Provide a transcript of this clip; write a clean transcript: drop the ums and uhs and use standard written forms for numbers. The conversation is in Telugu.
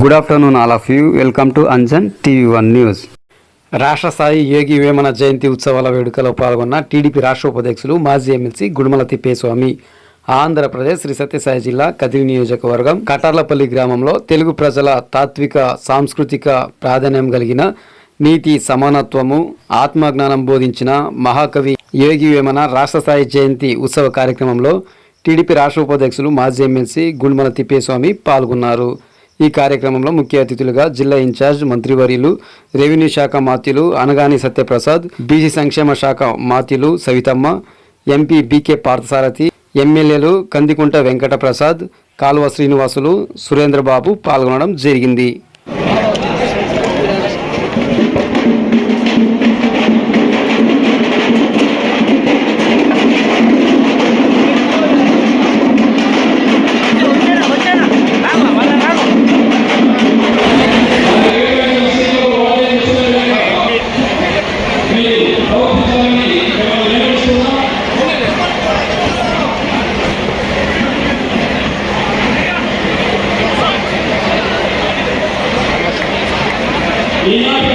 Good afternoon all of you. Welcome to Anjan TV one news. రాష్ట్ర స్థాయి యోగి వేమన జయంతి ఉత్సవాల వేడుకలో పాల్గొన్న టీడీపీ రాష్ట్ర ఉపాధ్యక్షులు మాజీ ఎమ్మెల్సీ గుడిమల తిప్పేస్వామి ఆంధ్రప్రదేశ్ శ్రీ సత్యసాయి జిల్లా కదిరి నియోజకవర్గం కటార్లపల్లి గ్రామంలో తెలుగు ప్రజల తాత్విక సాంస్కృతిక ప్రాధాన్యం కలిగిన నీతి సమానత్వము ఆత్మజ్ఞానం బోధించిన మహాకవి యోగి వేమన రాష్ట్ర స్థాయి జయంతి ఉత్సవ కార్యక్రమంలో టీడీపీ రాష్ట్ర ఉపాధ్యక్షులు మాజీ ఎమ్మెల్సీ గుడిమల తిప్పేస్వామి పాల్గొన్నారు. ఈ కార్యక్రమంలో ముఖ్య అతిథులుగా జిల్లా ఇన్ఛార్జ్ మంత్రివర్యులు, రెవెన్యూ శాఖ మాత్యులు అనగాని సత్యప్రసాద్, బీసీ సంక్షేమ శాఖ మాత్యులు సవితమ్మ, ఎంపీ బీకే పార్థసారథి, ఎమ్మెల్యేలు కందికుంట వెంకట ప్రసాద్, కాలువ శ్రీనివాసులు, సురేంద్రబాబు పాల్గొనడం జరిగింది. ఈనాటి